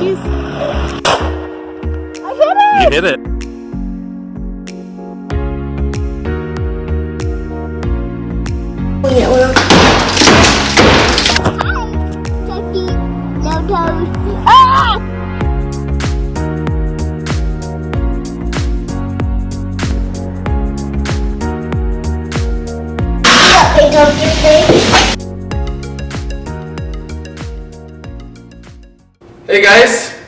Jeez. I hit it! You hit it. Hey guys,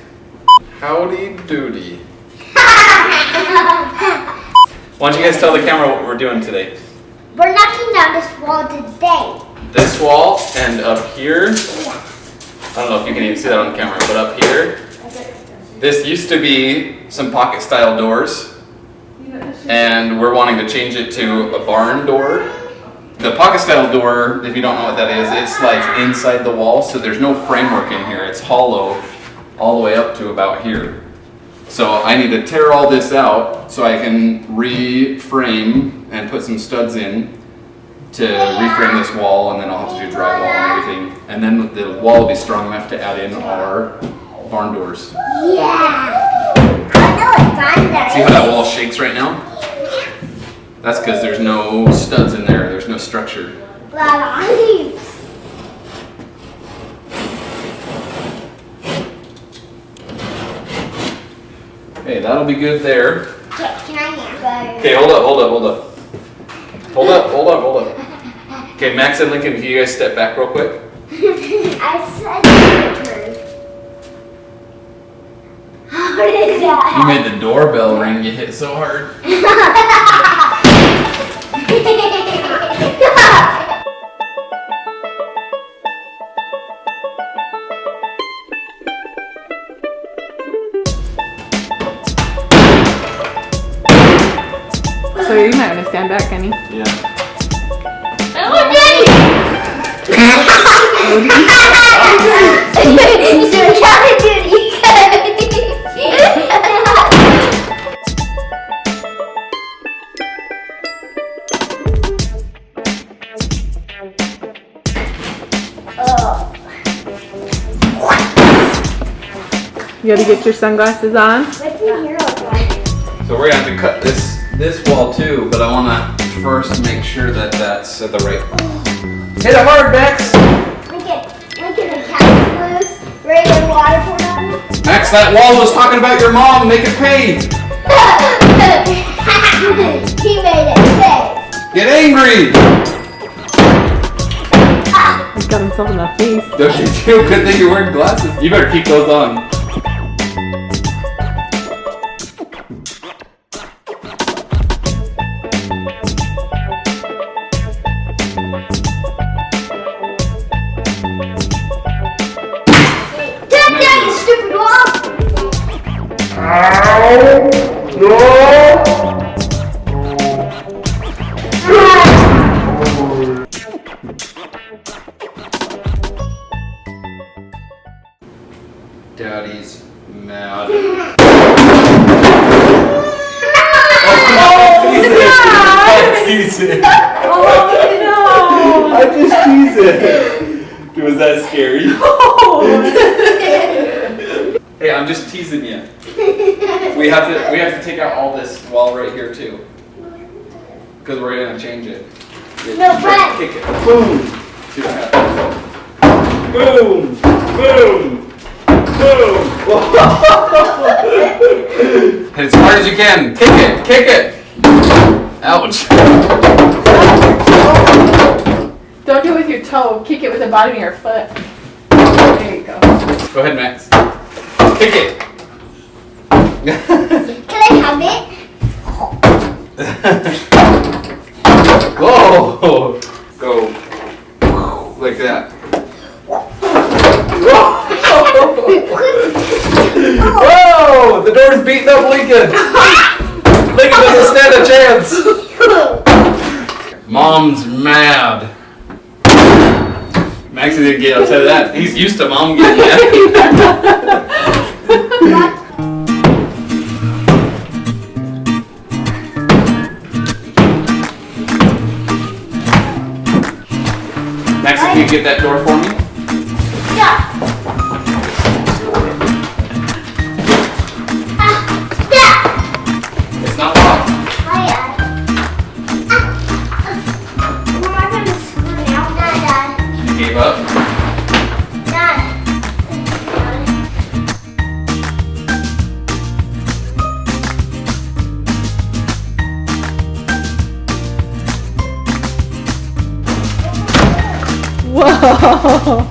howdy doody. Why don't you guys tell the camera what we're doing today? We're knocking down this wall today. This wall and up here, I don't know if you can even see that on camera, but up here, this used to be some pocket style doors, and we're wanting to change it to a barn door. The pocket style door, if you don't know what that is, it slides inside the wall, so there's no framework in here. It's hollow all the way up to about here. So I need to tear all this out so I can reframe and put some studs in to reframe this wall, and then I'll have to do drywall and everything. And then the wall will be strong enough to add in our barn doors. Yeah. I know it's fine there. See how that wall shakes right now? That's because there's no studs in there. There's no structure. Okay, that'll be good there. Can I have Okay, hold up. Okay, Max and Lincoln, can you guys step back real quick? I said your turn. How did that You made the doorbell ring. You hit so hard. So you're not gonna stand back, Kenny? Yeah. Oh, Daddy! You gotta get your sunglasses on. What's in here look like? So we're gonna have to cut this wall too, but I wanna first make sure that that's at the right. Hit it hard, Max! Look at the cat's loose. Regular water poured on it. Max, that wall was talking about your mom. Make it pay. He made it big. Get angry. He's got himself in the face. Don't you feel good that you're wearing glasses? You better keep those on. Daddy's mad. Tease it. Oh no! I just tease it. Was that scary? Hey, I'm just teasing you. We have to take out all this wall right here too, because we're gonna change it. No, but Kick it. Boom. See what happens. Boom. Boom. Boom. Hit as hard as you can. Kick it. Kick it. Ouch. Don't do it with your toe. Kick it with the bottom of your foot. There you go. Go ahead, Max. Kick it. can I have it? Whoa. Go. Like that. Whoa! The door's beating up Lincoln. Lincoln doesn't stand a chance. Mom's mad. Max didn't get upset at that. He's used to mom getting mad. Max, can you get that door for me? Yeah. Whoa!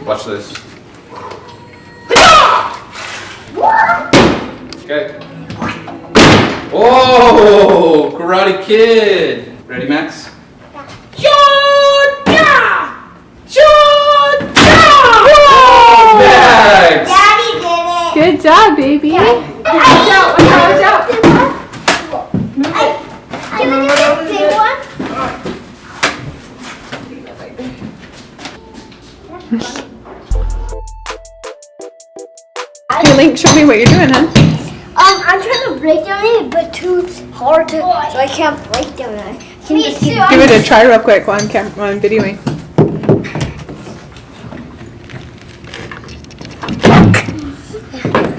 Watch this. Okay. Whoa! Karate Kid! Ready, Max? Max! Daddy did it. Good job, baby. Watch out! Watch out! Can we do the big one? Hey, Link, show me what you're doing, huh? I'm trying to break down it, but too hard to, so I can't break down it. I can just keep Give it a try real quick while I'm videoing.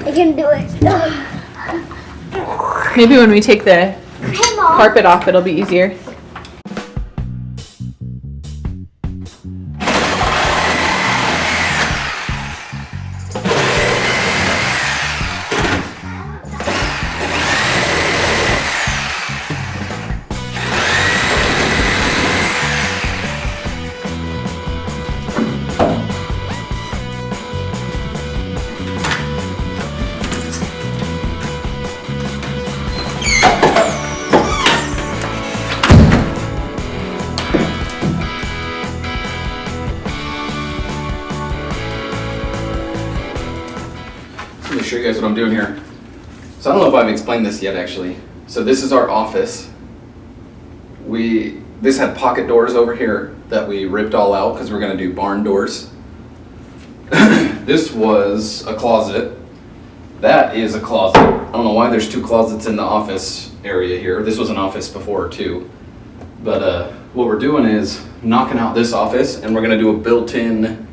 I can do it. Maybe when we take the Come on. carpet off, it'll be easier. Let me show you guys what I'm doing here. So I don't know if I've explained this yet, actually. So this is our office. This had pocket doors over here that we ripped all out because we're gonna do barn doors. This was a closet. That is a closet. I don't know why there's two closets in the office area here. This was an office before too. But what we're doing is knocking out this office, and we're gonna do a built-in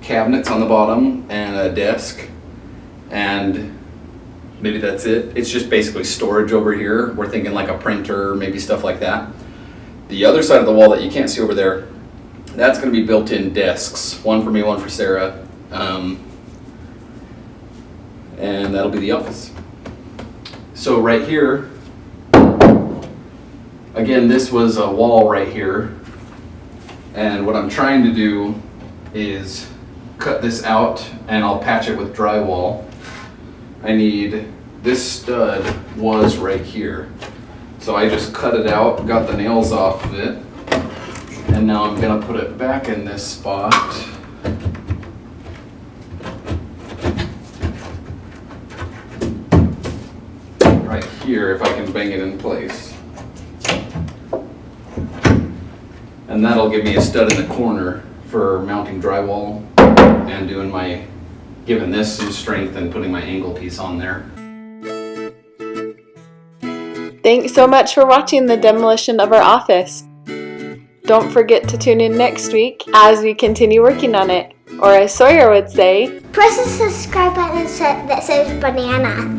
cabinets on the bottom and a desk. And maybe that's it. It's just basically storage over here. We're thinking like a printer, maybe stuff like that. The other side of the wall that you can't see over there, that's gonna be built-in desks. One for me, one for Sarah. And that'll be the office. So right here, again, this was a wall right here. And what I'm trying to do is cut this out, and I'll patch it with drywall. I need, this stud was right here. So I just cut it out, got the nails off of it, and now I'm gonna put it back in this spot. Right here, if I can bang it in place. And that'll give me a stud in the corner for mounting drywall and doing my, giving this some strength and putting my angle piece on there. Thanks so much for watching the demolition of our office. Don't forget to tune in next week as we continue working on it. Or as Sawyer would say, Press the subscribe button that says banana.